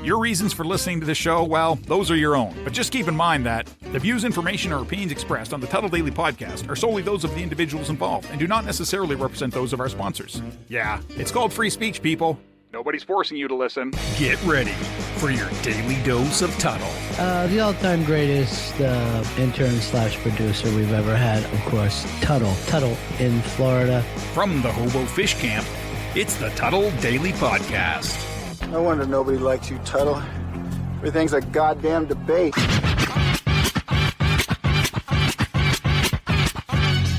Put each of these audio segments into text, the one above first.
Your reasons for listening to the show, well, those are your own. But just keep in mind that the views, information, or opinions expressed on the Tuddle Daily Podcast are solely those of the individuals involved and do not necessarily represent those of our sponsors. Yeah, it's called free speech, people. Nobody's forcing you to listen. Get ready for your daily dose of Tuddle. The all-time greatest intern/producer we've ever had, of course, Tuddle. Tuddle in Florida. From the Hobo Fish Camp, it's the Tuddle Daily Podcast. No wonder nobody likes you, Tuddle. Everything's a goddamn debate.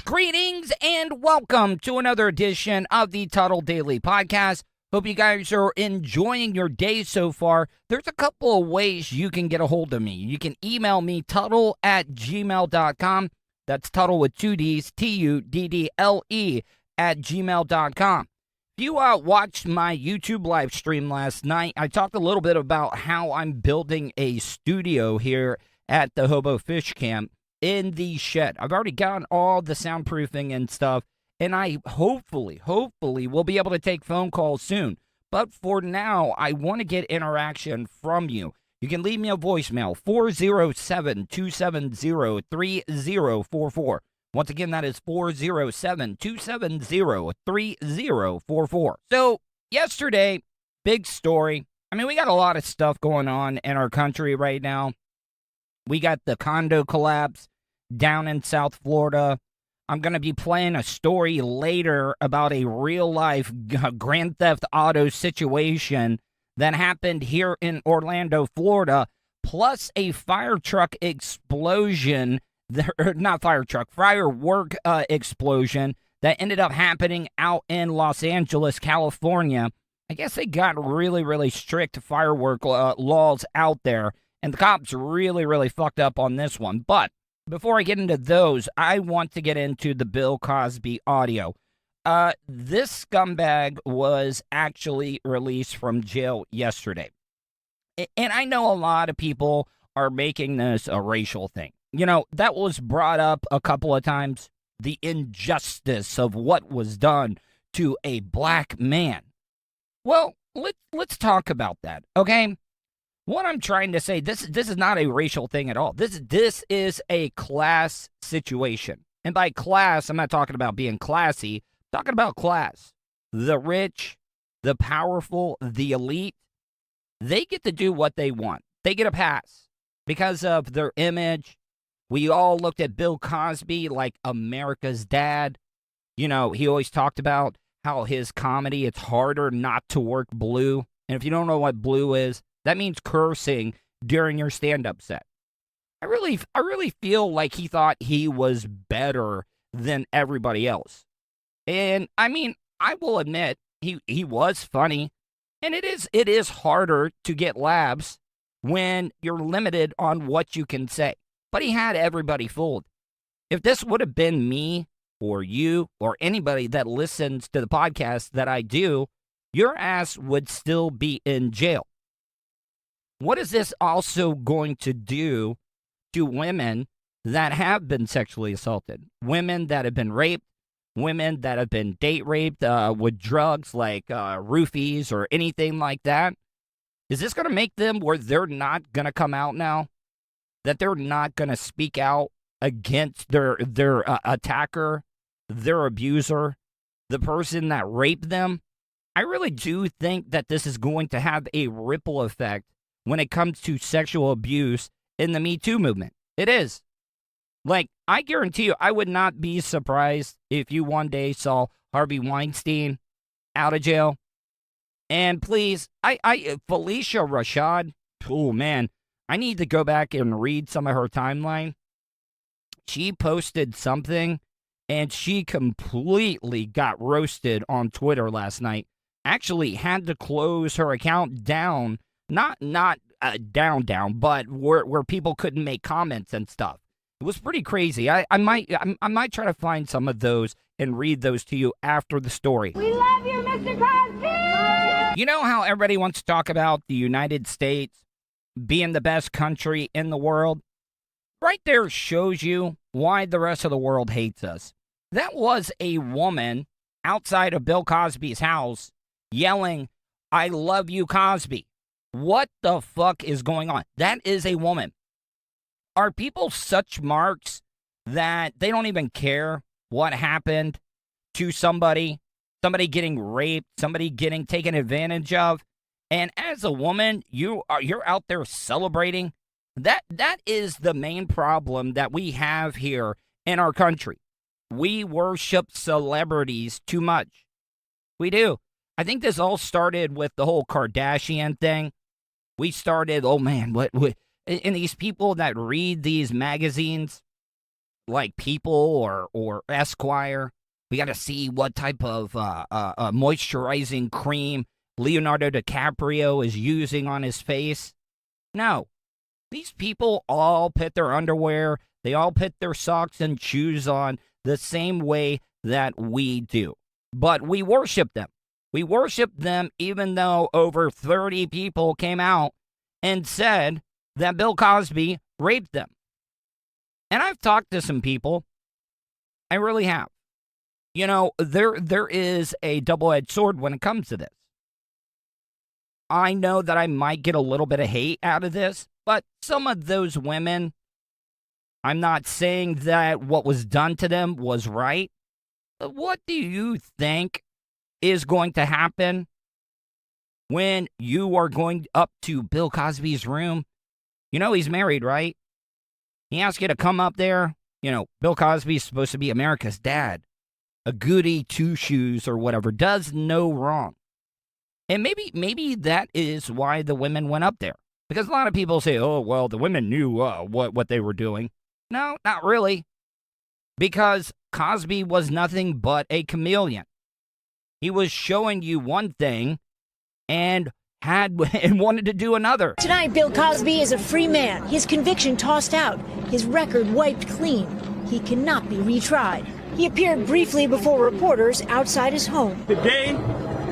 Greetings and welcome to another edition of the Tuddle Daily Podcast. Hope you guys are enjoying your day so far. There's a couple of ways you can get a hold of me. You can email me, tuddle@gmail.com. That's Tuddle with two D's, Tuddle @gmail.com. If you watched my YouTube live stream last night, I talked a little bit about how I'm building a studio here at the Hobo Fish Camp in the shed. I've already gotten all the soundproofing and stuff, and I hopefully will be able to take phone calls soon. But for now, I want to get interaction from you. You can leave me a voicemail, 407-270-3044. Once again, that is 407-270-3044. So, yesterday, big story. I mean, we got a lot of stuff going on in our country right now. We got the condo collapse down in South Florida. I'm going to be playing a story later about a real-life Grand Theft Auto situation that happened here in Orlando, Florida, plus a fire truck explosion. Firework explosion that ended up happening out in Los Angeles, California. I guess they got really strict firework laws out there, and the cops really fucked up on this one. But before I get into those, I want to get into the Bill Cosby audio. This scumbag was actually released from jail yesterday. And I know a lot of people are making this a racial thing. You know, that was brought up a couple of times, the injustice of what was done to a black man. Well, let's talk about that, okay? What I'm trying to say, this is not a racial thing at all. This is a class situation. And by class, I'm not talking about being classy. I'm talking about class. The rich, the powerful, the elite, they get to do what they want. They get a pass because of their image. We all looked at Bill Cosby like America's dad. You know, he always talked about how his comedy, it's harder not to work blue. And if you don't know what blue is, that means cursing during your stand-up set. I really feel like he thought he was better than everybody else. And, I mean, I will admit, he was funny. And it is harder to get laughs when you're limited on what you can say. But he had everybody fooled. If this would have been me or you or anybody that listens to the podcast that I do, your ass would still be in jail. What is this also going to do to women that have been sexually assaulted? Women that have been raped, women that have been date raped with drugs like roofies or anything like that? Is this going to make them where they're not going to come out now? That they're not going to speak out against their attacker, their abuser, the person that raped them? I really do think that this is going to have a ripple effect when it comes to sexual abuse in the Me Too movement. It is. Like, I guarantee you, I would not be surprised if you one day saw Harvey Weinstein out of jail. And please, Felicia Rashad, oh man, I need to go back and read some of her timeline. She posted something, and she completely got roasted on Twitter last night. Actually had to close her account down, not down, but where people couldn't make comments and stuff. It was pretty crazy. I might try to find some of those and read those to you after the story. We love you, Mr. Cosby! You know how everybody wants to talk about the United States being the best country in the world? Right there shows you why the rest of the world hates us. That was a woman outside of Bill Cosby's house yelling, "I love you, Cosby." What the fuck is going on? That is a woman. Are people such marks that they don't even care what happened to somebody getting raped, somebody getting taken advantage of? And as a woman, you're out there celebrating. That is the main problem that we have here in our country. We worship celebrities too much. We do. I think this all started with the whole Kardashian thing. We started, oh man, what and these people that read these magazines, like People or Esquire, we got to see what type of moisturizing cream Leonardo DiCaprio is using on his face. No. These people all put their underwear, they all put their socks and shoes on the same way that we do. But we worship them. We worship them even though over 30 people came out and said that Bill Cosby raped them. And I've talked to some people. I really have. You know, there is a double-edged sword when it comes to this. I know that I might get a little bit of hate out of this, but some of those women, I'm not saying that what was done to them was right. But what do you think is going to happen when you are going up to Bill Cosby's room? You know he's married, right? He asks you to come up there. You know, Bill Cosby's supposed to be America's dad. A goody two-shoes or whatever, does no wrong. And maybe that is why the women went up there. Because a lot of people say, oh, well, the women knew what they were doing. No, not really. Because Cosby was nothing but a chameleon. He was showing you one thing and wanted to do another. Tonight, Bill Cosby is a free man. His conviction tossed out. His record wiped clean. He cannot be retried. He appeared briefly before reporters outside his home. Today,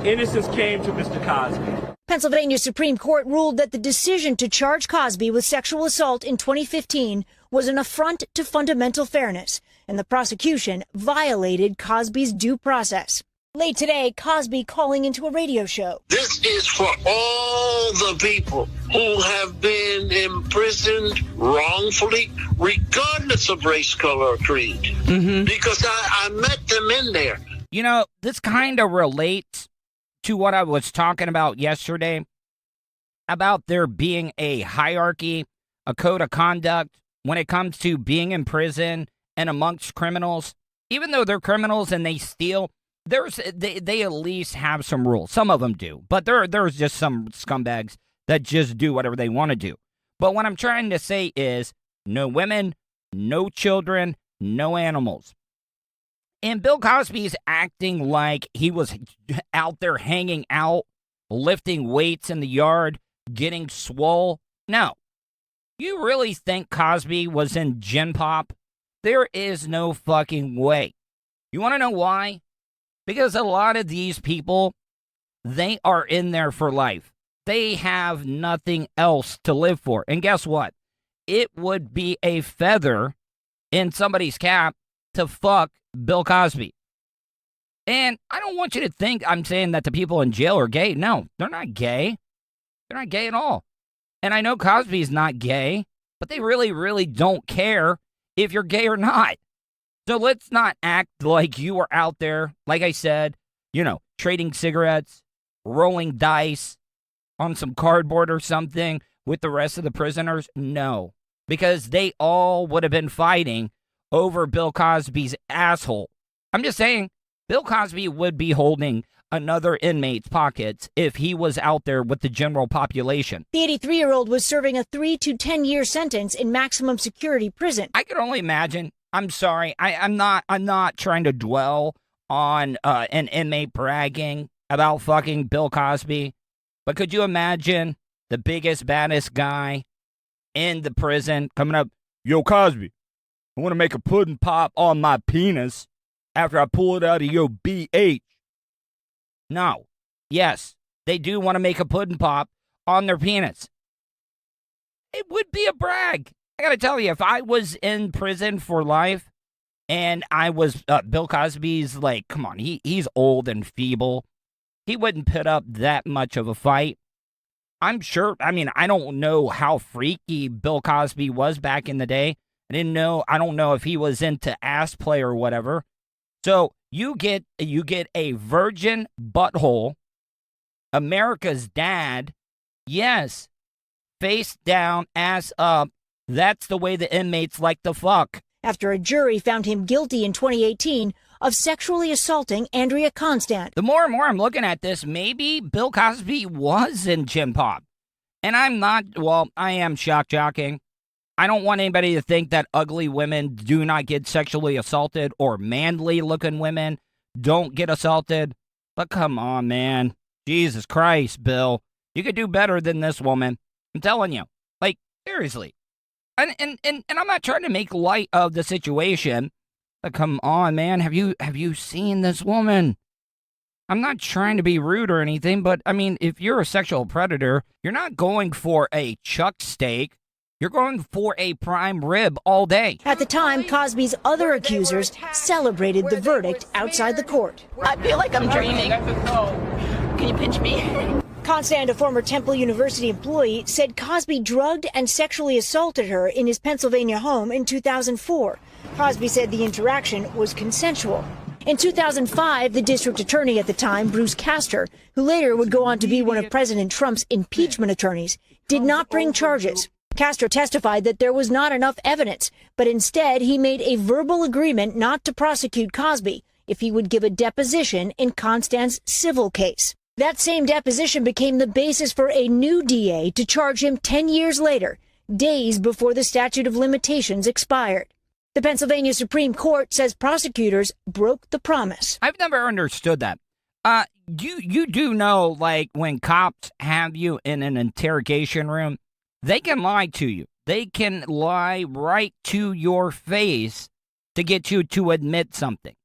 innocence came to Mr. Cosby. Pennsylvania Supreme Court ruled that the decision to charge Cosby with sexual assault in 2015 was an affront to fundamental fairness, and the prosecution violated Cosby's due process. Late today, Cosby calling into a radio show. This is for all the people who have been imprisoned wrongfully, regardless of race, color, or creed. Because I met them in there. You know, this kind of relates to what I was talking about yesterday, about there being a hierarchy, a code of conduct when it comes to being in prison and amongst criminals. Even though they're criminals and they steal, they at least have some rules. Some of them do, but there's just some scumbags that just do whatever they want to do. But what I'm trying to say is no women, no children, no animals. And Bill Cosby's acting like he was out there hanging out, lifting weights in the yard, getting swole. No. You really think Cosby was in Gen Pop? There is no fucking way. You want to know why? Because a lot of these people, they are in there for life. They have nothing else to live for. And guess what? It would be a feather in somebody's cap to fuck Bill Cosby. And I don't want you to think I'm saying that the people in jail are gay. No, they're not gay. They're not gay at all. And I know Cosby's not gay, but they really, really don't care if you're gay or not. So let's not act like you are out there, like I said, you know, trading cigarettes, rolling dice on some cardboard or something with the rest of the prisoners. No, because they all would have been fighting over Bill Cosby's asshole. I'm just saying, Bill Cosby would be holding another inmate's pockets if he was out there with the general population. The 83-year-old was serving a 3 to 10-year sentence in maximum security prison. I can only imagine. I'm sorry. I'm not trying to dwell on an inmate bragging about fucking Bill Cosby, but could you imagine the biggest, baddest guy in the prison coming up, yo, Cosby, I want to make a pudding pop on my penis after I pull it out of your BH. No. Yes, they do want to make a pudding pop on their penis. It would be a brag. I got to tell you, if I was in prison for life and I was Bill Cosby's, like, come on, he's old and feeble. He wouldn't put up that much of a fight. I'm sure, I mean, I don't know how freaky Bill Cosby was back in the day. I don't know if he was into ass play or whatever. So you get a virgin butthole, America's dad, yes, face down, ass up. That's the way the inmates like to fuck. After a jury found him guilty in 2018 of sexually assaulting Andrea Constant. The more and more I'm looking at this, maybe Bill Cosby was in Gin Pop. And I am shock jocking. I don't want anybody to think that ugly women do not get sexually assaulted or manly-looking women don't get assaulted. But come on, man. Jesus Christ, Bill. You could do better than this woman. I'm telling you. Like, seriously. And I'm not trying to make light of the situation. But come on, man. Have you seen this woman? I'm not trying to be rude or anything, but, I mean, if you're a sexual predator, you're not going for a chuck steak. You're going for a prime rib all day. At the time, Cosby's other accusers celebrated the verdict outside the court. I feel like I'm dreaming. Can you pinch me? Constant, a former Temple University employee, said Cosby drugged and sexually assaulted her in his Pennsylvania home in 2004. Cosby said the interaction was consensual. In 2005, the district attorney at the time, Bruce Castor, who later would go on to be one of President Trump's impeachment attorneys, did not bring charges. Castor testified that there was not enough evidence, but instead he made a verbal agreement not to prosecute Cosby if he would give a deposition in Constant's civil case. That same deposition became the basis for a new DA to charge him 10 years later, days before the statute of limitations expired. The Pennsylvania Supreme Court says prosecutors broke the promise. I've never understood that. You do know, like, when cops have you in an interrogation room, they can lie to you. They can lie right to your face to get you to admit something.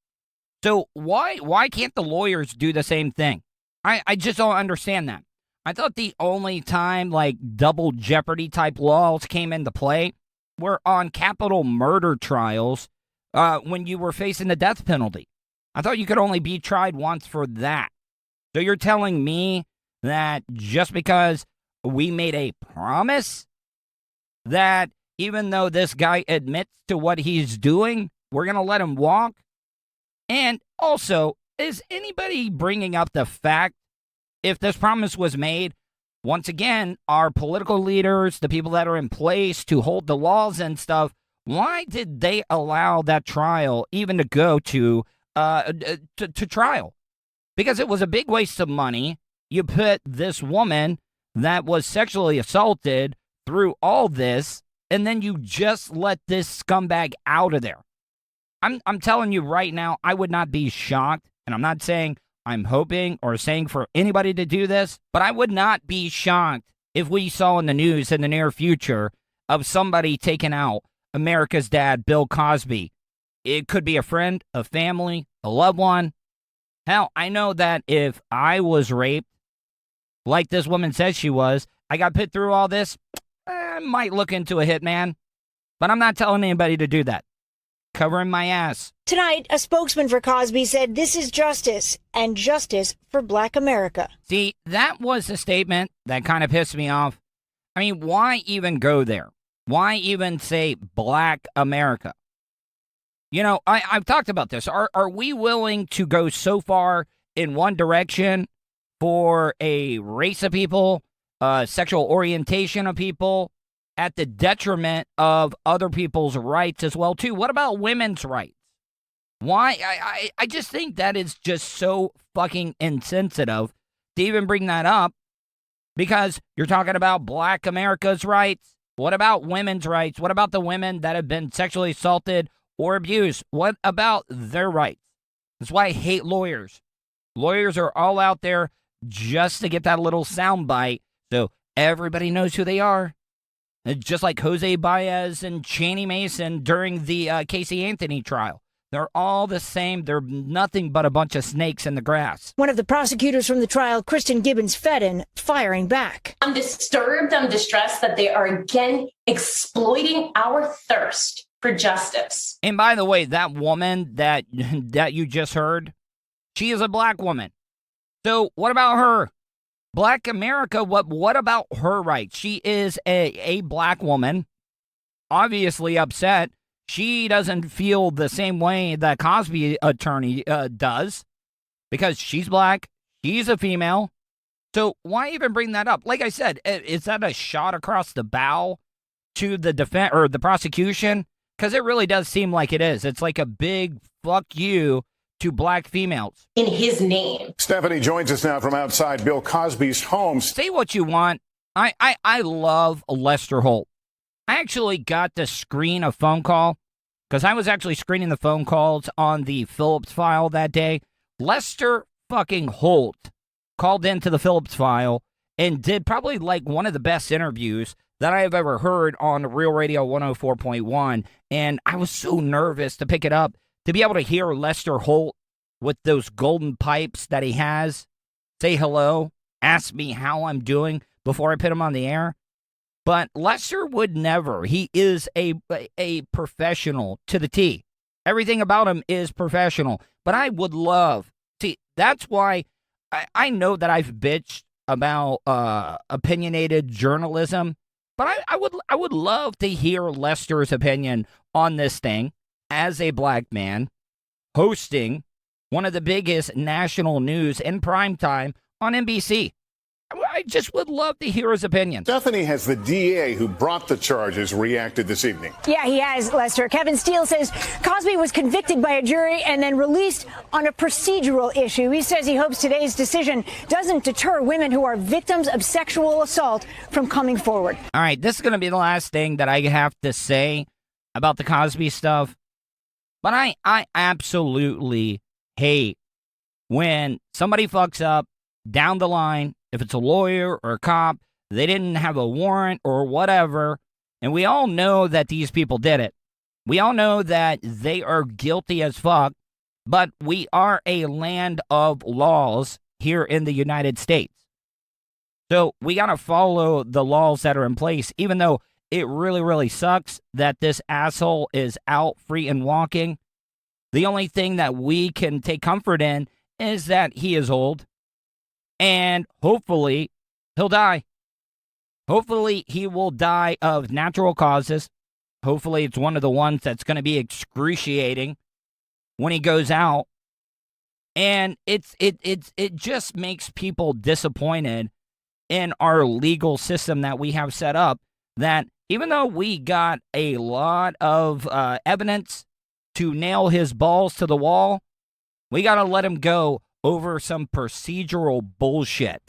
So why can't the lawyers do the same thing? I just don't understand that. I thought the only time, like, double jeopardy type laws came into play were on capital murder trials when you were facing the death penalty. I thought you could only be tried once for that. So you're telling me that just because we made a promise that even though this guy admits to what he's doing, we're going to let him walk? And also, is anybody bringing up the fact if this promise was made, once again, our political leaders, the people that are in place to hold the laws and stuff, why did they allow that trial even to go to trial? Because it was a big waste of money. You put this woman that was sexually assaulted through all this, and then you just let this scumbag out of there. I'm telling you right now, I would not be shocked, and I'm not saying I'm hoping or saying for anybody to do this, but I would not be shocked if we saw in the news in the near future of somebody taking out America's dad, Bill Cosby. It could be a friend, a family, a loved one. Hell, I know that if I was raped, like this woman says she was, I got put through all this, I might look into a hitman. But I'm not telling anybody to do that. Covering my ass. Tonight, a spokesman for Cosby said this is justice, and justice for Black America. See, that was a statement that kind of pissed me off. I mean, why even go there? Why even say Black America? You know, I've talked about this. Are we willing to go so far in one direction for a race of people, sexual orientation of people, at the detriment of other people's rights as well, too? What about women's rights? Why? I just think that is just so fucking insensitive to even bring that up, because you're talking about Black America's rights. What about women's rights? What about the women that have been sexually assaulted or abused? What about their rights? That's why I hate lawyers. Lawyers are all out there just to get that little soundbite so everybody knows who they are. It's just like Jose Baez and Chaney Mason during the Casey Anthony trial. They're all the same. They're nothing but a bunch of snakes in the grass. One of the prosecutors from the trial, Kristen Gibbons-Fedden, firing back. I'm disturbed, I'm distressed that they are again exploiting our thirst for justice. And by the way, that woman that you just heard, she is a Black woman. So what about her? Black America, what about her rights? She is a black woman, obviously upset. She doesn't feel the same way that Cosby attorney does because she's black, she's a female. So why even bring that up? Like I said, is that a shot across the bow to the defense or the prosecution? Because it really does seem like it is. It's like a big fuck you to black females. In his name. Stephanie joins us now from outside Bill Cosby's home. Say what you want. I love Lester Holt. I actually got to screen a phone call because I was actually screening the phone calls on the Phillips file that day. Lester fucking Holt called into the Phillips file and did probably like one of the best interviews that I have ever heard on Real Radio 104.1. And I was so nervous to pick it up, to be able to hear Lester Holt with those golden pipes that he has, say hello, ask me how I'm doing before I put him on the air. But Lester would never. He is a professional to the T. Everything about him is professional. But I would love, see, that's why I know that I've bitched about opinionated journalism, but I would love to hear Lester's opinion on this thing as a black man hosting one of the biggest national news in primetime on NBC. I just would love to hear his opinion. Stephanie, has the DA who brought the charges reacted this evening? Yeah, he has, Lester. Kevin Steele says Cosby was convicted by a jury and then released on a procedural issue. He says he hopes today's decision doesn't deter women who are victims of sexual assault from coming forward. All right, this is going to be the last thing that I have to say about the Cosby stuff. But I absolutely hate when somebody fucks up down the line. If it's a lawyer or a cop, they didn't have a warrant or whatever, and we all know that these people did it. We all know that they are guilty as fuck, but we are a land of laws here in the United States. So we got to follow the laws that are in place, even though it really, really sucks that this asshole is out free and walking. The only thing that we can take comfort in is that he is old. And hopefully, he'll die. Hopefully, he will die of natural causes. Hopefully, it's one of the ones that's going to be excruciating when he goes out. And it just makes people disappointed in our legal system that we have set up, that even though we got a lot of evidence to nail his balls to the wall, we got to let him go over some procedural bullshit.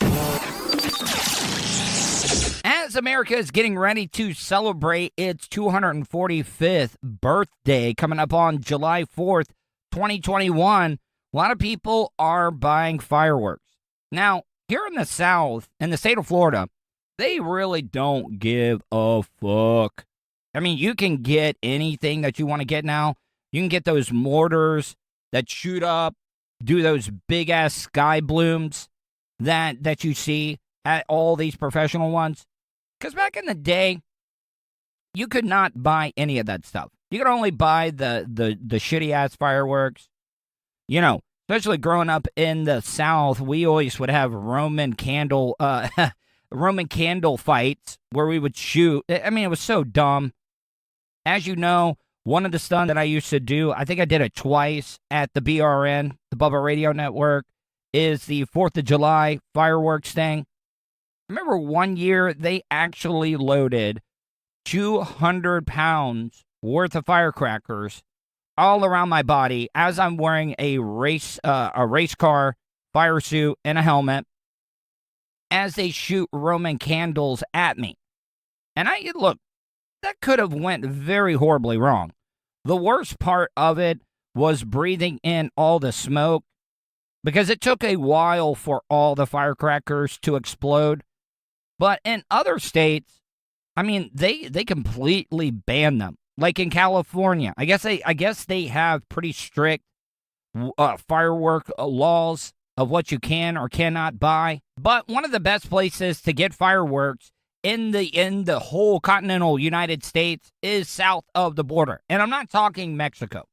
As America is getting ready to celebrate its 245th birthday coming up on July 4th, 2021, a lot of people are buying fireworks. Now, here in the South, in the state of Florida, they really don't give a fuck. I mean, you can get anything that you want to get now. You can get those mortars that shoot up, do those big-ass sky blooms that you see at all these professional ones. Because back in the day, you could not buy any of that stuff. You could only buy the shitty-ass fireworks. You know, especially growing up in the South, we always would have Roman candle fights where we would shoot. I mean, it was so dumb. As you know, one of the stunts that I used to do, I think I did it twice at the BRN, the Bubba Radio Network, is the 4th of July fireworks thing. I remember one year they actually loaded 200 pounds worth of firecrackers all around my body as I'm wearing a race car fire suit and a helmet as they shoot Roman candles at me. And look, that could have went very horribly wrong. The worst part of it was breathing in all the smoke, because it took a while for all the firecrackers to explode. But in other states, I mean, they completely ban them. Like in California, I guess they have pretty strict firework laws of what you can or cannot buy. But one of the best places to get fireworks in the whole continental United States is south of the border. And I'm not talking Mexico.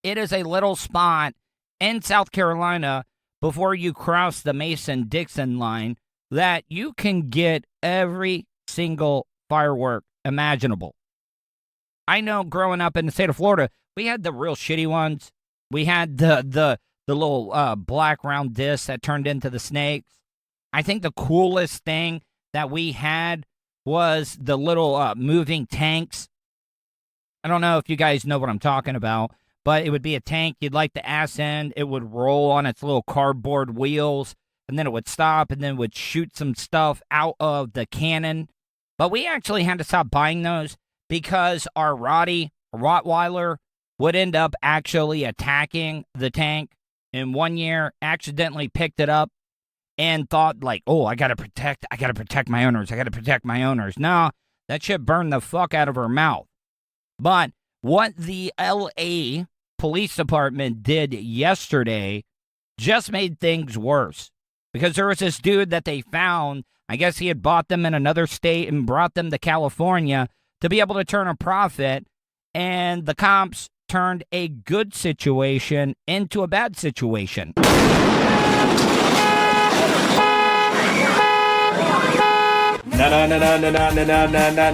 It is a little spot in South Carolina before you cross the Mason-Dixon line that you can get every single firework imaginable. I know growing up in the state of Florida, we had the real shitty ones. We had the little black round discs that turned into the snakes. I think the coolest thing that we had was the little moving tanks. I don't know if you guys know what I'm talking about, but it would be a tank. You'd light the ass end. It would roll on its little cardboard wheels, and then it would stop, and then it would shoot some stuff out of the cannon. But we actually had to stop buying those because our Roddy Rottweiler would end up actually attacking the tank. And one year, accidentally picked it up and thought like, oh, I got to protect my owners. I got to protect my owners. No, that shit burned the fuck out of her mouth. But what the LA Police Department did yesterday just made things worse. Because there was this dude that they found, I guess he had bought them in another state and brought them to California to be able to turn a profit. And the cops turned a good situation into a bad situation.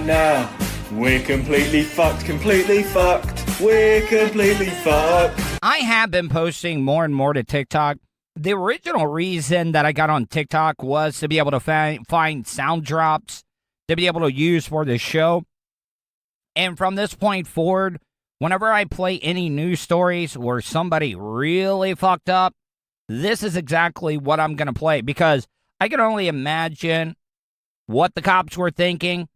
No. We're completely fucked. We're completely fucked. I have been posting more and more to TikTok. The original reason that I got on TikTok was to be able to find sound drops to be able to use for the show. And from this point forward, whenever I play any news stories where somebody really fucked up, this is exactly what I'm going to play, because I can only imagine what the cops were thinking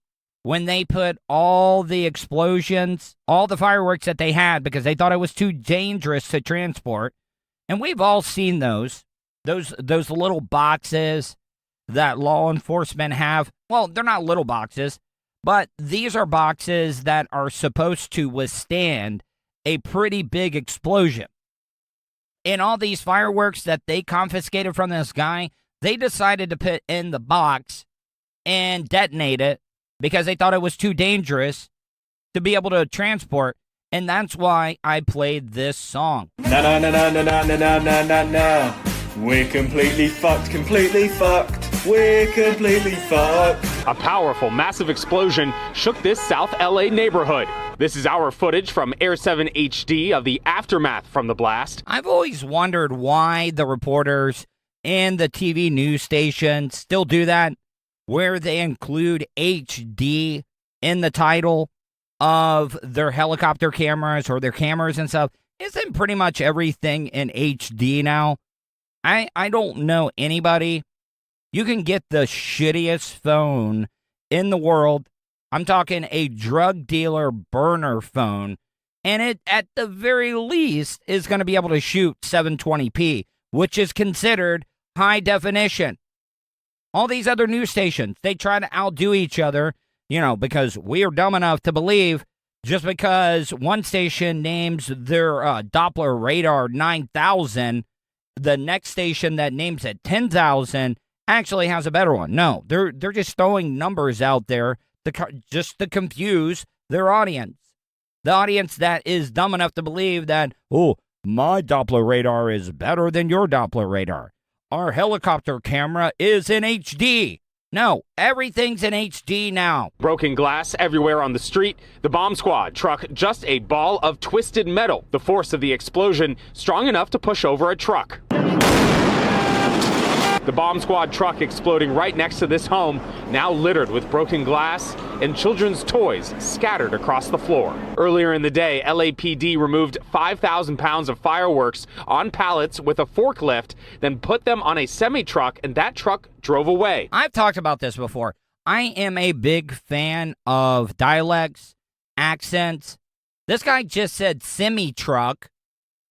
when they put all the explosions, all the fireworks that they had, because they thought it was too dangerous to transport. And we've all seen those little boxes that law enforcement have. Well, they're not little boxes, but these are boxes that are supposed to withstand a pretty big explosion. And all these fireworks that they confiscated from this guy, they decided to put in the box and detonate it because they thought it was too dangerous to be able to transport. And that's why I played this song. No. We're completely fucked. We're completely fucked. A powerful, massive explosion shook this South LA neighborhood. This is our footage from Air 7 HD of the aftermath from the blast. I've always wondered why the reporters and the TV news stations still do that, where they include HD in the title of their helicopter cameras or their cameras and stuff. Isn't pretty much everything in HD now? I don't know anybody. You can get the shittiest phone in the world. I'm talking a drug dealer burner phone, and it, at the very least, is going to be able to shoot 720p, which is considered high definition. All these other news stations, they try to outdo each other, because we are dumb enough to believe just because one station names their Doppler radar 9,000, the next station that names it 10,000 actually has a better one. No, they're just throwing numbers out there just to confuse their audience. The audience that is dumb enough to believe that, oh, my Doppler radar is better than your Doppler radar. Our helicopter camera is in HD. No, everything's in HD now. Broken glass everywhere on the street. The bomb squad truck just a ball of twisted metal. The force of the explosion strong enough to push over a truck. The bomb squad truck exploding right next to this home, now littered with broken glass and children's toys scattered across the floor. Earlier in the day, LAPD removed 5,000 pounds of fireworks on pallets with a forklift, then put them on a semi-truck, and that truck drove away. I've talked about this before. I am a big fan of dialects, accents. This guy just said semi-truck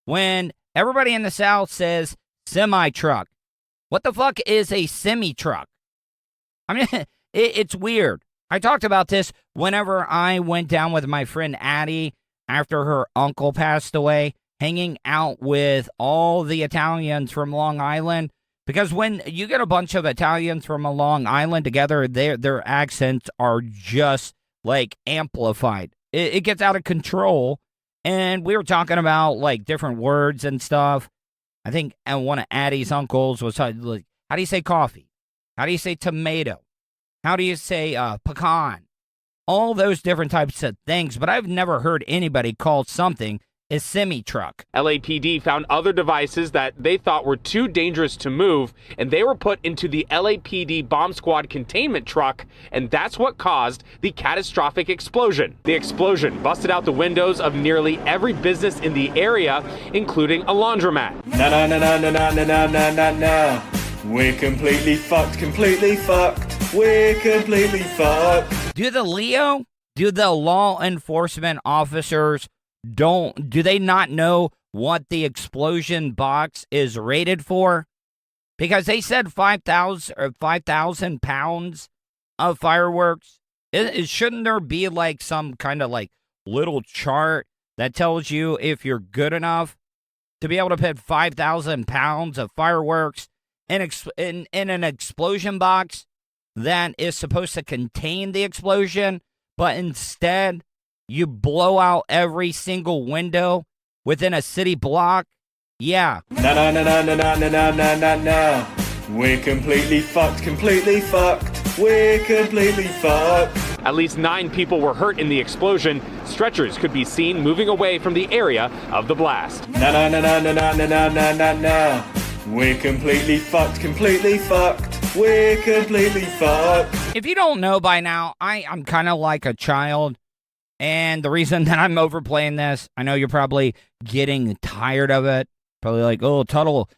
when everybody in the South says semi-truck. What the fuck is a semi-truck? I mean, it's weird. I talked about this whenever I went down with my friend Addie after her uncle passed away, hanging out with all the Italians from Long Island. Because when you get a bunch of Italians from a Long Island together, their accents are just, amplified. It gets out of control. And we were talking about, different words and stuff. I think one of Addie's uncles was like, how do you say coffee? How do you say tomato? How do you say pecan? All those different types of things, but I've never heard anybody call something a semi-truck. LAPD found other devices that they thought were too dangerous to move, and they were put into the LAPD bomb squad containment truck, and that's what caused the catastrophic explosion. The explosion busted out the windows of nearly every business in the area, including a laundromat. No. We're completely fucked, We're completely fucked. Do the law enforcement officers do they not know what the explosion box is rated for? Because they said 5,000 pounds of fireworks. Shouldn't there be like some kind of like little chart that tells you if you're good enough to be able to put 5,000 pounds of fireworks in an explosion box that is supposed to contain the explosion, but instead you blow out every single window within a city block? Yeah. No. We're completely fucked, We're completely fucked. At least 9 people were hurt in the explosion. Stretchers could be seen moving away from the area of the blast. No. We're completely fucked, We're completely fucked. If you don't know by now, I'm kind of like a child. And the reason that I'm overplaying this, I know you're probably getting tired of it. Probably like, oh, Tuddle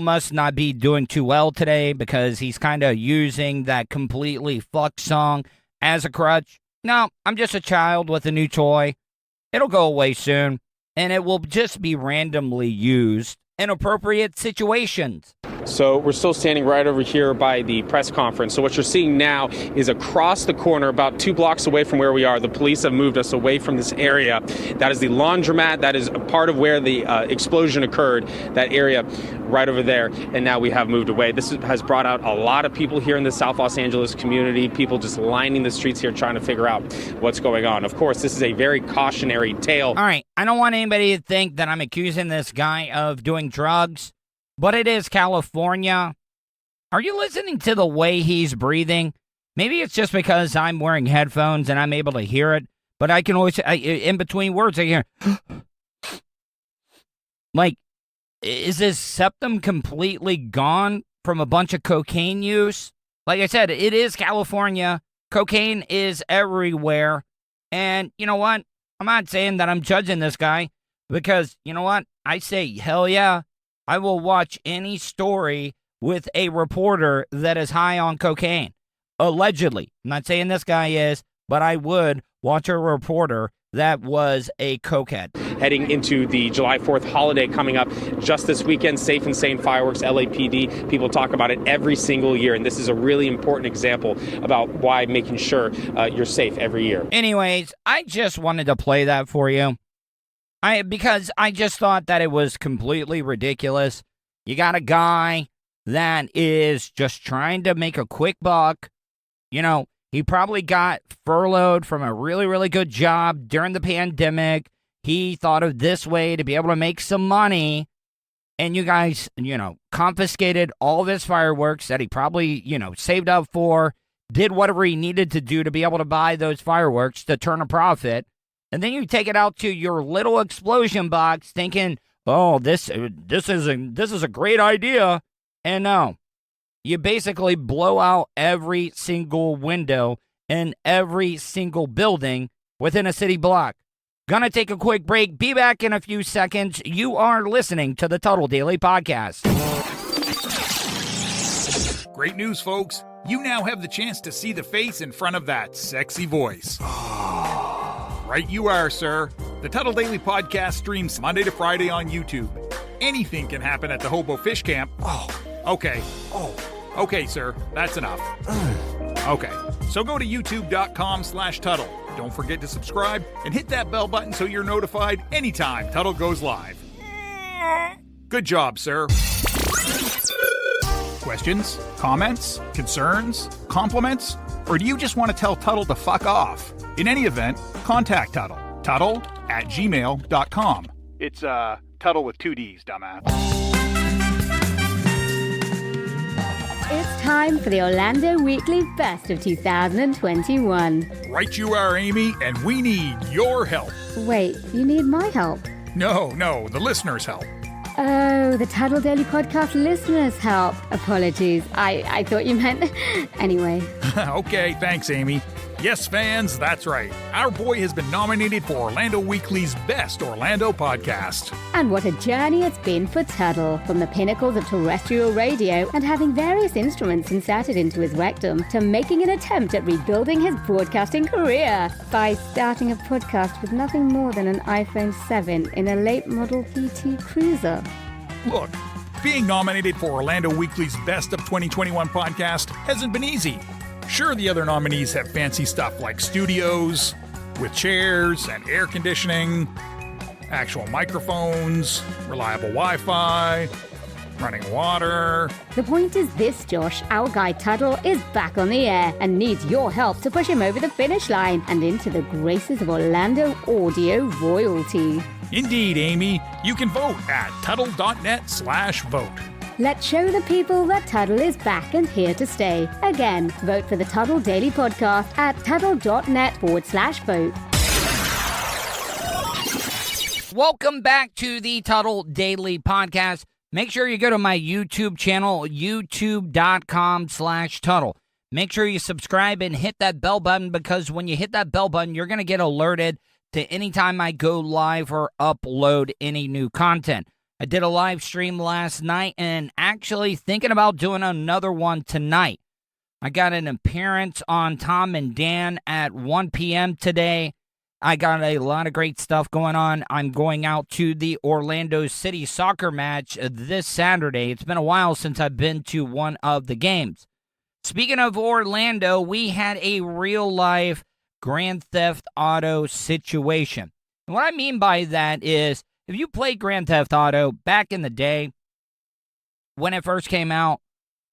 must not be doing too well today because he's kind of using that completely fucked song as a crutch. No, I'm just a child with a new toy. It'll go away soon, and it will just be randomly used in appropriate situations. So we're still standing right over here by the press conference. So what you're seeing now is across the corner, about 2 blocks away from where we are. The police have moved us away from this area. That is the laundromat. That is a part of where the explosion occurred, that area right over there. And now we have moved away. This has brought out a lot of people here in the South Los Angeles community, people just lining the streets here trying to figure out what's going on. Of course, this is a very cautionary tale. All right, I don't want anybody to think that I'm accusing this guy of doing drugs. But it is California. Are you listening to the way he's breathing? Maybe it's just because I'm wearing headphones and I'm able to hear it. But I can always, in between words, I hear, like, is his septum completely gone from a bunch of cocaine use? Like I said, it is California. Cocaine is everywhere. And you know what? I'm not saying that I'm judging this guy because, you know what? I say, hell yeah. I will watch any story with a reporter that is high on cocaine. Allegedly. I'm not saying this guy is, but I would watch a reporter that was a cokehead. Heading into the July 4th holiday coming up just this weekend, Safe and Sane Fireworks, LAPD. People talk about it every single year, and this is a really important example about why making sure you're safe every year. Anyways, I just wanted to play that for you. Because I just thought that it was completely ridiculous. You got a guy that is just trying to make a quick buck. You know, he probably got furloughed from a really, really good job during the pandemic. He thought of this way to be able to make some money. And you guys, confiscated all of his fireworks that he probably, saved up for, did whatever he needed to do to be able to buy those fireworks to turn a profit. And then you take it out to your little explosion box thinking, oh, this is a great idea. And no, you basically blow out every single window in every single building within a city block. Gonna take a quick break. Be back in a few seconds. You are listening to the Tuddle Daily Podcast. Great news, folks. You now have the chance to see the face in front of that sexy voice. Right you are, sir. The Tuddle Daily Podcast streams Monday to Friday on YouTube. Anything can happen at the Hobo Fish Camp. Okay, sir. That's enough. Okay, so go to youtube.com/Tuddle. Don't forget to subscribe and hit that bell button so you're notified anytime Tuddle goes live. Good job, sir. Questions? Comments? Concerns? Compliments? Or do you just want to tell Tuddle to fuck off? In any event, contact Tuddle. Tuddle@gmail.com. It's Tuddle with 2 Ds, dumbass. time for the Orlando Weekly Best of 2021. Right you are, Amy, and we need your help. Wait, you need my help? No, the listeners' help. Oh, the Tuddle Daily Podcast listeners' help. Apologies. I thought you meant... Anyway. Okay, thanks, Amy. Yes, fans, that's right. Our boy has been nominated for Orlando Weekly's Best Orlando Podcast. And what a journey it's been for Tuddle, from the pinnacles of terrestrial radio and having various instruments inserted into his rectum to making an attempt at rebuilding his broadcasting career by starting a podcast with nothing more than an iPhone 7 in a late model PT Cruiser. Look, being nominated for Orlando Weekly's Best of 2021 podcast hasn't been easy. Sure, the other nominees have fancy stuff like studios with chairs and air conditioning, actual microphones, reliable Wi-Fi, running water. The point is this, Josh. Our guy Tuddle is back on the air and needs your help to push him over the finish line and into the graces of Orlando audio royalty. Indeed, Amy. You can vote at Tuddle.net/vote. Let's show the people that Tuddle is back and here to stay. Again, vote for the Tuddle Daily Podcast at Tuddle.net/vote. Welcome back to the Tuddle Daily Podcast. Make sure you go to my YouTube channel, youtube.com/Tuddle. Make sure you subscribe and hit that bell button, because when you hit that bell button, you're going to get alerted to any time I go live or upload any new content. I did a live stream last night and actually thinking about doing another one tonight. I got an appearance on Tom and Dan at 1 p.m. today. I got a lot of great stuff going on. I'm going out to the Orlando City soccer match this Saturday. It's been a while since I've been to one of the games. Speaking of Orlando, we had a real-life Grand Theft Auto situation. And what I mean by that is, if you played Grand Theft Auto back in the day, when it first came out,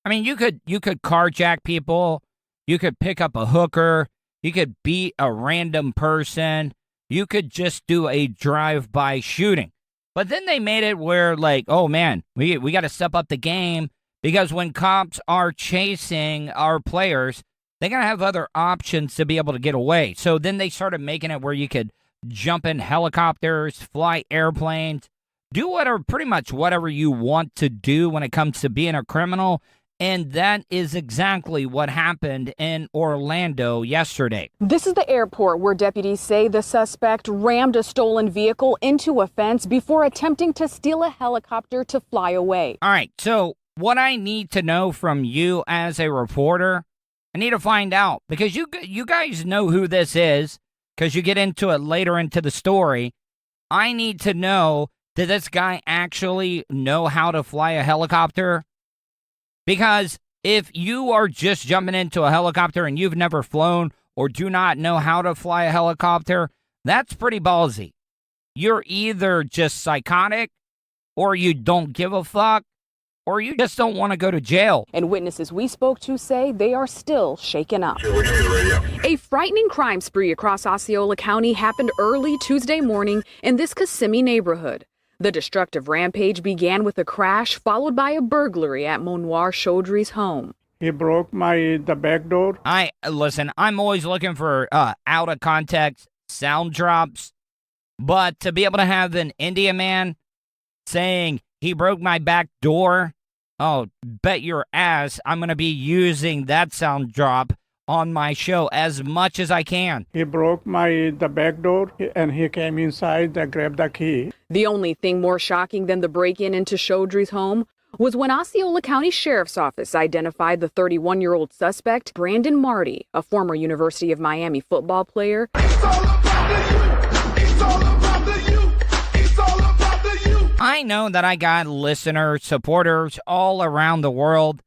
I mean, you could carjack people, you could pick up a hooker, you could beat a random person, you could just do a drive-by shooting. But then they made it where, like, oh man, we got to step up the game, because when cops are chasing our players, they got to have other options to be able to get away. So then they started making it where you could jump in helicopters, fly airplanes, do pretty much whatever you want to do when it comes to being a criminal. And that is exactly what happened in Orlando yesterday. This is the airport where deputies say the suspect rammed a stolen vehicle into a fence before attempting to steal a helicopter to fly away. All right, so what I need to know from you as a reporter, I need to find out, because you guys know who this is, because you get into it later into the story. I need to know, did this guy actually know how to fly a helicopter? Because if you are just jumping into a helicopter and you've never flown or do not know how to fly a helicopter, that's pretty ballsy. You're either just psychotic, or you don't give a fuck, or you just don't want to go to jail. And witnesses we spoke to say they are still shaken up. A frightening crime spree across Osceola County happened early Tuesday morning in this Kissimmee neighborhood. The destructive rampage began with a crash followed by a burglary at Monoir Chaudry's home. He broke the back door. Listen, I'm always looking for out of context sound drops, but to be able to have an Indian man saying he broke my back door, oh, bet your ass I'm going to be using that sound drop on my show as much as I can. He broke the back door and he came inside and grabbed the key. The only thing more shocking than the break-in into Chaudry's home was when Osceola County Sheriff's Office identified the 31-year-old suspect, Brandon Marty, a former University of Miami football player. I know that I got listeners, supporters all around the world,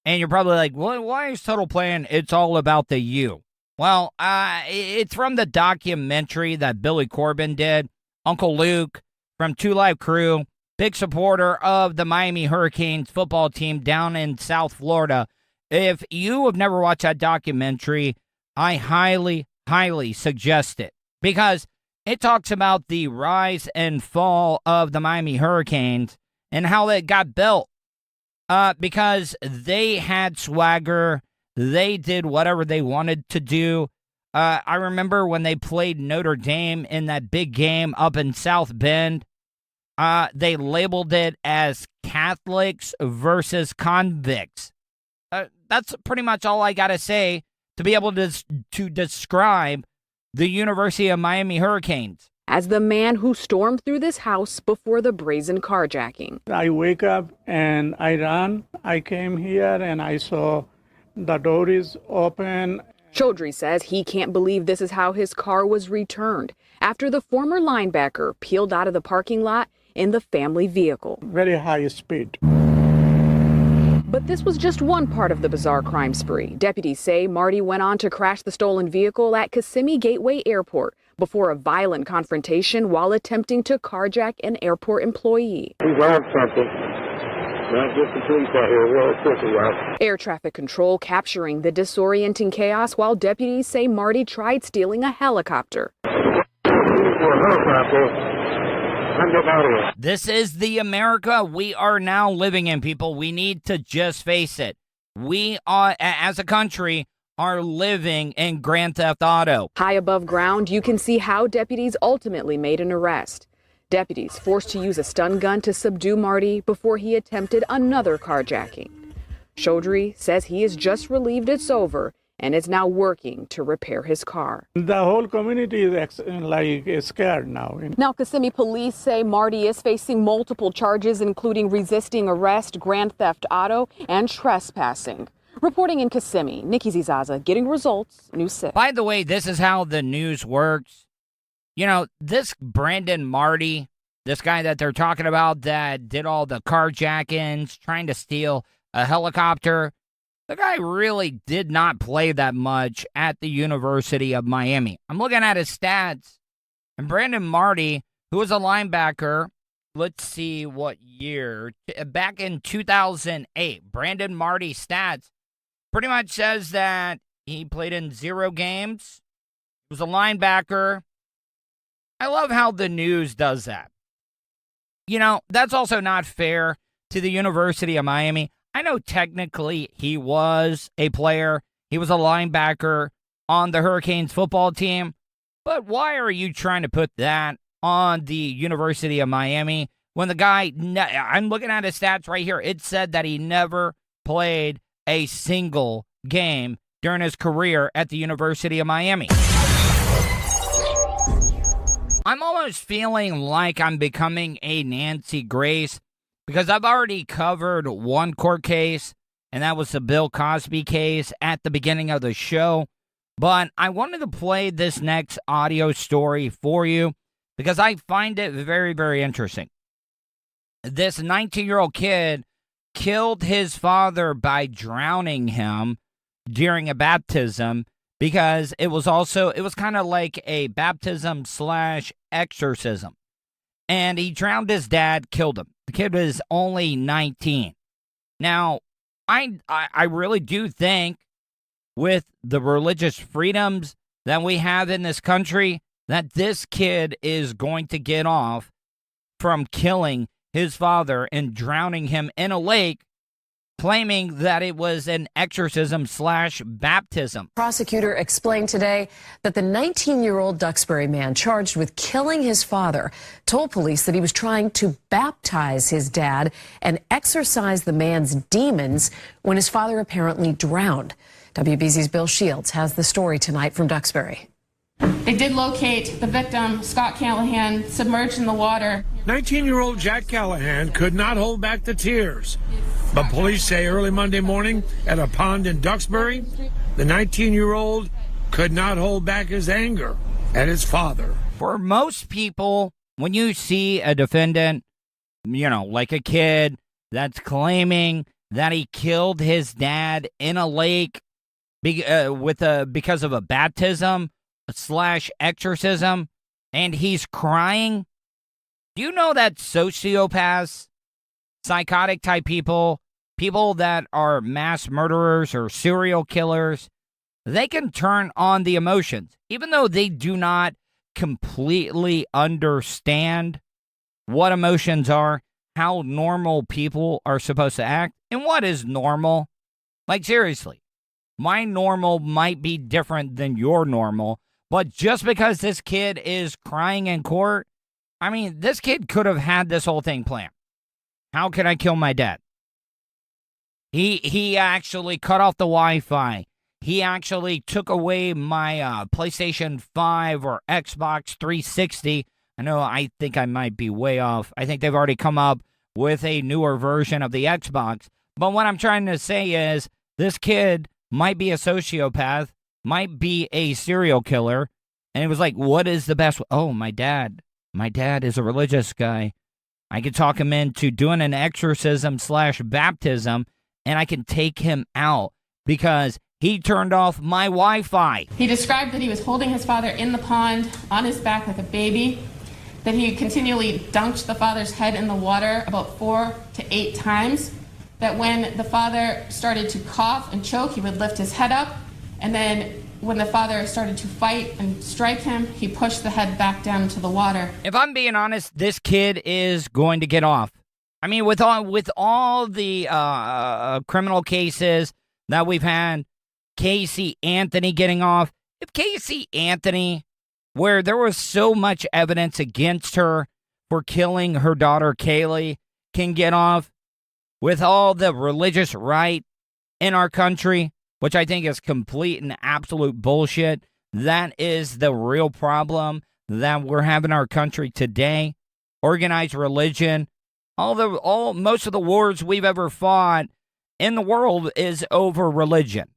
and you're probably like, well, why is Tuddle playing It's All About the You? Well, it's from the documentary that Billy Corbin did. Uncle Luke from 2 Live Crew, big supporter of the Miami Hurricanes football team down in South Florida. If you have never watched that documentary, I highly, highly suggest it, because it talks about the rise and fall of the Miami Hurricanes and how they got built. because they had swagger. They did whatever they wanted to do. I remember when they played Notre Dame in that big game up in South Bend, they labeled it as Catholics versus convicts. That's pretty much all I got to say to be able to describe the University of Miami Hurricanes. As the man who stormed through this house before the brazen carjacking. I wake up and I run. I came here and I saw the door is open. Chaudhry says he can't believe this is how his car was returned after the former linebacker peeled out of the parking lot in the family vehicle. Very high speed. But this was just one part of the bizarre crime spree. Deputies say Marty went on to crash the stolen vehicle at Kissimmee Gateway Airport before a violent confrontation while attempting to carjack an airport employee. We robbed something. Not just the police out here. We're all pussy out. Air traffic control capturing the disorienting chaos while deputies say Marty tried stealing a helicopter. This is the America we are now living in, people. We need to just face it. We are, as a country, are living in Grand Theft Auto. High above ground, you can see how deputies ultimately made an arrest. Deputies forced to use a stun gun to subdue Marty before he attempted another carjacking. Chaudhry says he is just relieved it's over and is now working to repair his car. The whole community is scared now. Now, Kissimmee police say Marty is facing multiple charges, including resisting arrest, grand theft auto, and trespassing. Reporting in Kissimmee, Nikki Zizaza, Getting Results, News 6. By the way, this is how the news works. You know, this Brandon Marty, this guy that they're talking about that did all the carjackings, trying to steal a helicopter, the guy really did not play that much at the University of Miami. I'm looking at his stats, and Brandon Marty, who was a linebacker, let's see what year, back in 2008, Brandon Marty stats pretty much says that he played in 0 games, was a linebacker. I love how the news does that. You know, that's also not fair to the University of Miami. I know technically he was a player. He was a linebacker on the Hurricanes football team. But why are you trying to put that on the University of Miami when the guy, I'm looking at his stats right here. It said that he never played a single game during his career at the University of Miami. I'm almost feeling like I'm becoming a Nancy Grace because I've already covered one court case, and that was the Bill Cosby case at the beginning of the show. But I wanted to play this next audio story for you because I find it very, very interesting. This 19-year-old kid killed his father by drowning him during a baptism because it was kind of like a baptism / exorcism. And he drowned his dad, killed him. The kid was only 19. Now, I really do think with the religious freedoms that we have in this country that this kid is going to get off from killing his father and drowning him in a lake, claiming that it was an exorcism / baptism. Prosecutor explained today that the 19-year-old Duxbury man charged with killing his father told police that he was trying to baptize his dad and exorcise the man's demons when his father apparently drowned. WBZ's Bill Shields has the story tonight from Duxbury. They did locate the victim, Scott Callahan, submerged in the water. 19-year-old Jack Callahan could not hold back the tears. But police say early Monday morning at a pond in Duxbury, the 19-year-old could not hold back his anger at his father. For most people, when you see a defendant, you know, like a kid that's claiming that he killed his dad in a lake because of a baptism / exorcism, and he's crying, do you know that sociopaths, psychotic type people that are mass murderers or serial killers, they can turn on the emotions, even though they do not completely understand what emotions are. how normal people are supposed to act? And what is normal? Like, seriously, my normal might be different than your normal, but just because this kid is crying in court, I mean, this kid could have had this whole thing planned. How can I kill my dad? He actually cut off the Wi-Fi. He actually took away my PlayStation 5 or Xbox 360. I think I might be way off. I think they've already come up with a newer version of the Xbox. But what I'm trying to say is this kid might be a sociopath, might be a serial killer. And it was like, what is the best? Oh, my dad. My dad is a religious guy. I could talk him into doing an exorcism / baptism, and I can take him out because he turned off my Wi-Fi. He described that he was holding his father in the pond on his back like a baby, that he continually dunked the father's head in the water about 4 to 8 times, that when the father started to cough and choke, he would lift his head up, and then when the father started to fight and strike him, he pushed the head back down into the water. If I'm being honest, this kid is going to get off. I mean, with all the criminal cases that we've had, Casey Anthony getting off. If Casey Anthony, where there was so much evidence against her for killing her daughter Kaylee, can get off, with all the religious right in our country, which I think is complete and absolute bullshit, that is the real problem that we're having in our country today. Organized religion. Most of the wars we've ever fought in the world is over religion.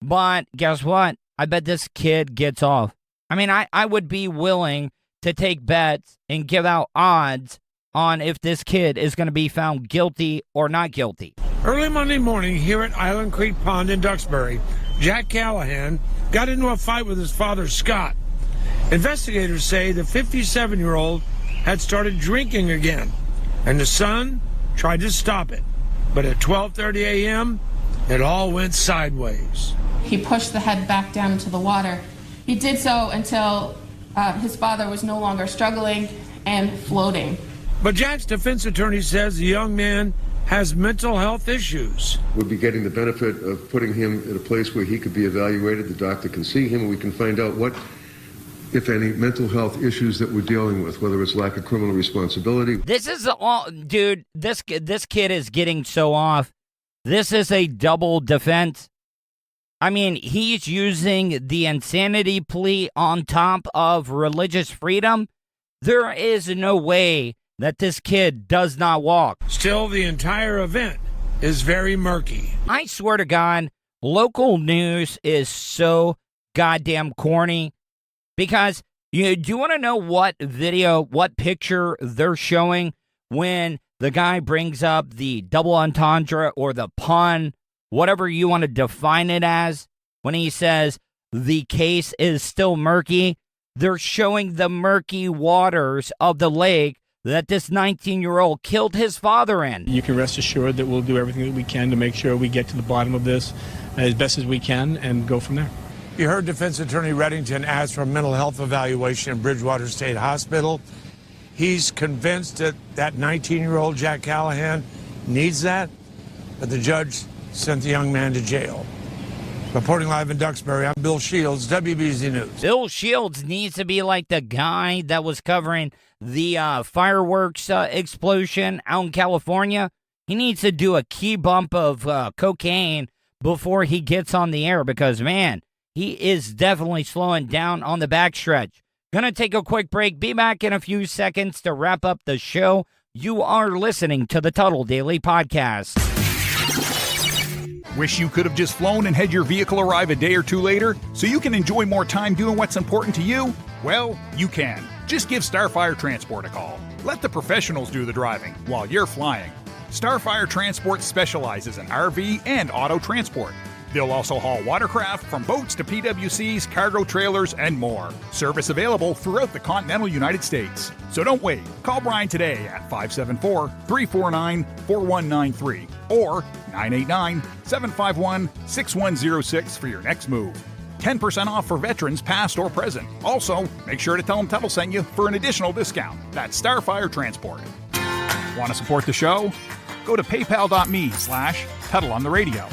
But guess what? I bet this kid gets off. I mean, I would be willing to take bets and give out odds on if this kid is going to be found guilty or not guilty. Early Monday morning here at Island Creek Pond in Duxbury, Jack Callahan got into a fight with his father, Scott. Investigators say the 57-year-old had started drinking again, and the son tried to stop it. But at 12:30 a.m., it all went sideways. He pushed the head back down into the water. He did so until his father was no longer struggling and floating. But Jack's defense attorney says the young man has mental health issues. We'll be getting the benefit of putting him in a place where he could be evaluated. The doctor can see him, and we can find out what, if any, mental health issues that we're dealing with, whether it's lack of criminal responsibility. This is all, dude, this kid is getting so off. This is a double defense. I mean, he's using the insanity plea on top of religious freedom. There is no way that this kid does not walk. Still, the entire event is very murky. I swear to God, local news is so goddamn corny. Because do you want to know what video, what picture they're showing when the guy brings up the double entendre or the pun, whatever you want to define it as, when he says the case is still murky? They're showing the murky waters of the lake that this 19-year-old killed his father in. You can rest assured that we'll do everything that we can to make sure we get to the bottom of this as best as we can and go from there. You heard Defense Attorney Reddington ask for a mental health evaluation in Bridgewater State Hospital. He's convinced that that 19-year-old Jack Callahan needs that, but the judge sent the young man to jail. Reporting live in Duxbury, I'm Bill Shields, WBZ News. Bill Shields needs to be like the guy that was covering the fireworks explosion out in California. He needs to do a key bump of cocaine before he gets on the air because, man, he is definitely slowing down on the backstretch. Gonna take a quick break. Be back in a few seconds to wrap up the show. You are listening to the Tuddle Daily Podcast. Wish you could have just flown and had your vehicle arrive a day or two later so you can enjoy more time doing what's important to you? Well, you can. Just give Starfire Transport a call. Let the professionals do the driving while you're flying. Starfire Transport specializes in RV and auto transport. They'll also haul watercraft from boats to PWCs, cargo trailers, and more. Service available throughout the continental United States. So don't wait. Call Brian today at 574-349-4193 or 989-751-6106 for your next move. 10% off for veterans past or present. Also, make sure to tell them Tuddle sent you for an additional discount. That's Starfire Transport. Want to support the show? Go to paypal.me/Tuddle on the radio.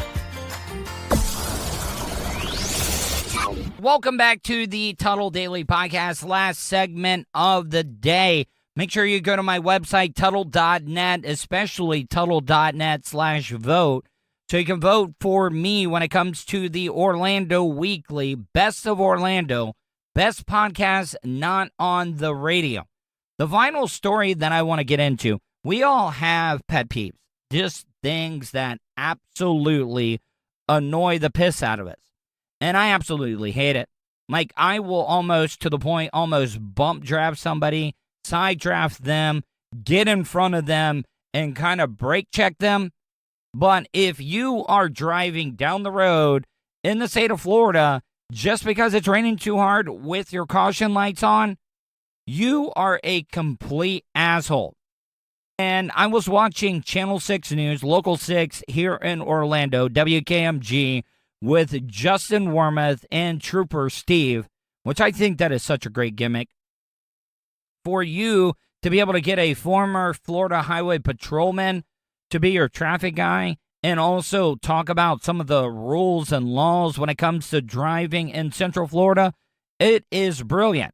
Welcome back to the Tuddle Daily Podcast, last segment of the day. Make sure you go to my website, Tuddle.net, especially Tuddle.net/vote, so you can vote for me when it comes to the Orlando Weekly, Best of Orlando, best podcast not on the radio. The final story that I want to get into, we all have pet peeves, just things that absolutely annoy the piss out of us. And I absolutely hate it. Like, I will almost bump draft somebody, side draft them, get in front of them, and kind of brake check them. But if you are driving down the road in the state of Florida just because it's raining too hard with your caution lights on, you are a complete asshole. And I was watching Channel 6 News, Local 6 here in Orlando, WKMG, with Justin Wormuth and Trooper Steve, which I think that is such a great gimmick. For you to be able to get a former Florida Highway Patrolman to be your traffic guy and also talk about some of the rules and laws when it comes to driving in Central Florida, it is brilliant.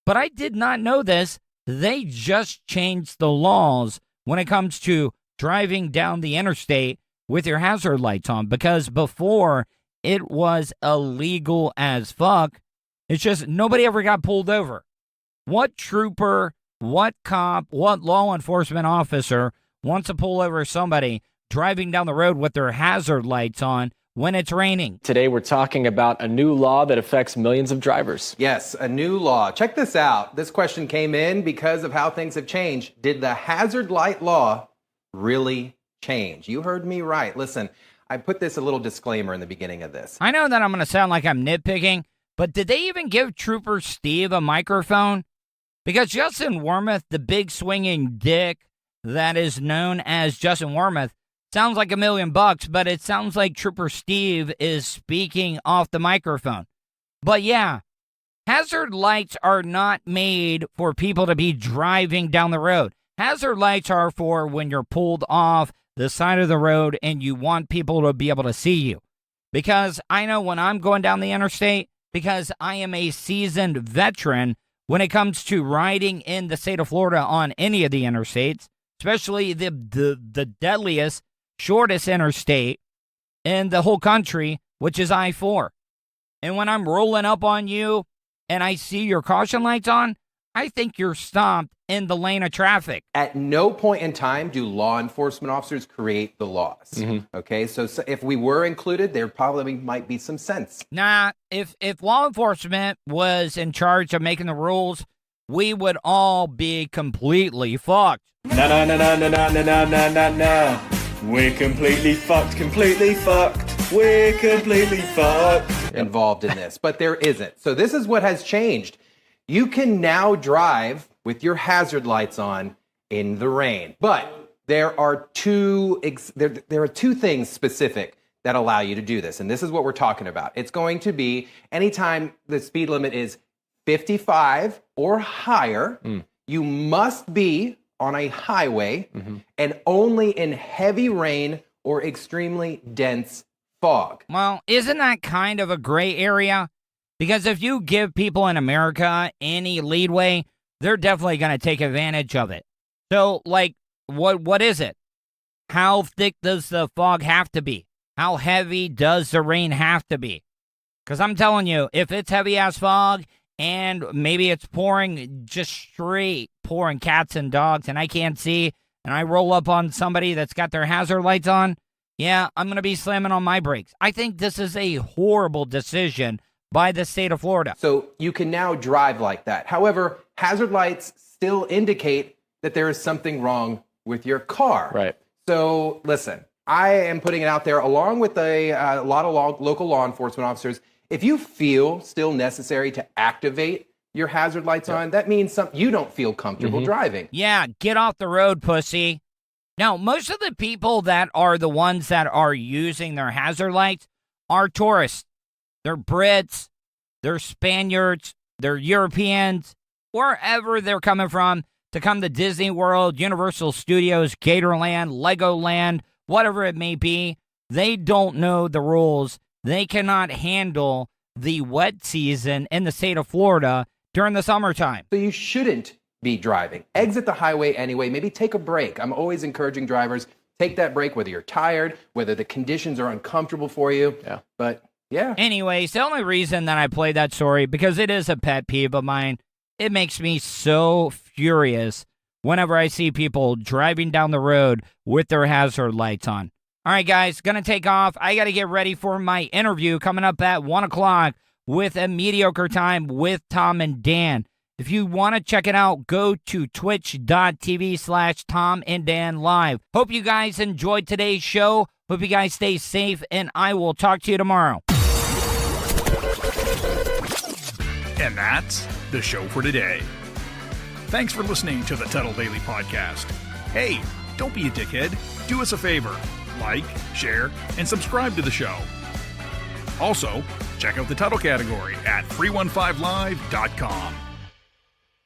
But I did not know this. They just changed the laws when it comes to driving down the interstate with your hazard lights on, because before it was illegal as fuck. It's just nobody ever got pulled over. What trooper, what cop, what law enforcement officer wants to pull over somebody driving down the road with their hazard lights on when it's raining? Today we're talking about a new law that affects millions of drivers. Yes, a new law. Check this out. This question came in because of how things have changed. Did the hazard light law really change? You heard me right. Listen, I put this a little disclaimer in the beginning of this. I know that I'm going to sound like I'm nitpicking, but did they even give Trooper Steve a microphone? Because Justin Wormuth, the big swinging dick that is known as Justin Wormuth, sounds like $1 million, but it sounds like Trooper Steve is speaking off the microphone. But yeah, hazard lights are not made for people to be driving down the road. Hazard lights are for when you're pulled off the side of the road and you want people to be able to see you. Because I know when I'm going down the interstate, because I am a seasoned veteran when it comes to riding in the state of Florida on any of the interstates, especially the deadliest, shortest interstate in the whole country, which is I-4. And when I'm rolling up on you and I see your caution lights on, I think you're stopped in the lane of traffic. At no point in time do law enforcement officers create the laws. Mm-hmm. Okay, so if we were included, there probably might be some sense. Nah, if law enforcement was in charge of making the rules, we would all be completely fucked. No. We're completely fucked. We're completely fucked. Involved in this, but there isn't. So this is what has changed. You can now drive with your hazard lights on in the rain, but there are two things specific that allow you to do this, and this is what we're talking about. It's going to be anytime the speed limit is 55 or higher, you must be on a highway and only in heavy rain or extremely dense fog. Well, isn't that kind of a gray area? Because if you give people in America any leeway, they're definitely going to take advantage of it. So, like, what is it? How thick does the fog have to be? How heavy does the rain have to be? Because I'm telling you, if it's heavy-ass fog and maybe it's pouring, just straight pouring cats and dogs, and I can't see, and I roll up on somebody that's got their hazard lights on, yeah, I'm going to be slamming on my brakes. I think this is a horrible decision by the state of Florida. So you can now drive like that. However, hazard lights still indicate that there is something wrong with your car. Right. So listen, I am putting it out there along with a lot of local law enforcement officers. If you feel still necessary to activate your hazard lights on, that means you don't feel comfortable driving. Yeah, get off the road, pussy. Now, most of the people that are the ones that are using their hazard lights are tourists. They're Brits, they're Spaniards, they're Europeans, wherever they're coming from. to come to Disney World, Universal Studios, Gatorland, Legoland, whatever it may be. They don't know the rules. They cannot handle the wet season in the state of Florida during the summertime. So you shouldn't be driving. Exit the highway anyway. Maybe take a break. I'm always encouraging drivers, take that break, whether you're tired, whether the conditions are uncomfortable for you. Yeah. But yeah. Anyways, the only reason that I played that story, because it is a pet peeve of mine, it makes me so furious whenever I see people driving down the road with their hazard lights on. All right, guys, gonna take off. I got to get ready for my interview coming up at 1 o'clock with A Mediocre Time with Tom and Dan. If you want to check it out, go to twitch.tv/Tom and Dan Live. Hope you guys enjoyed today's show. Hope you guys stay safe, and I will talk to you tomorrow. And that's the show for today. Thanks for listening to the Tuddle Daily Podcast. Hey, don't be a dickhead. Do us a favor. Like, share, and subscribe to the show. Also, check out the Tuddle category at 315live.com.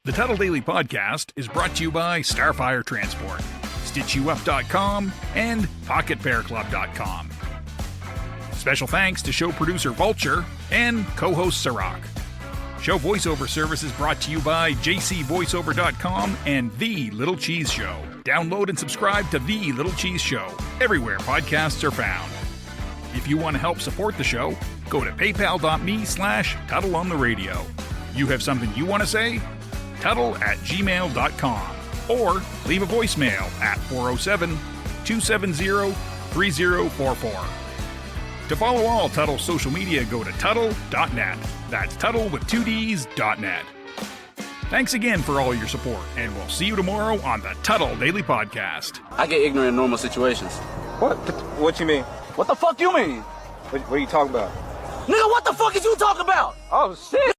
The Tuddle Daily Podcast is brought to you by Starfire Transport, StitchYouUp.com, and PocketPairClub.com. Special thanks to show producer Vulture and co-host Sirach. Show voiceover service is brought to you by JCVoiceover.com and The Little Cheese Show. Download and subscribe to The Little Cheese Show everywhere podcasts are found. If you want to help support the show, go to paypal.me/TuddleOnTheRadio. You have something you want to say? Tuddle@gmail.com or leave a voicemail at 407-270-3044. To follow all Tuddle social media, go to Tuddle.net. That's Tuddle with 2Ds.net. Thanks again for all your support, and we'll see you tomorrow on the Tuddle Daily Podcast. I get ignorant in normal situations. What you mean? What the fuck you mean? What are you talking about? Nigga, what the fuck is you talking about? Oh, shit.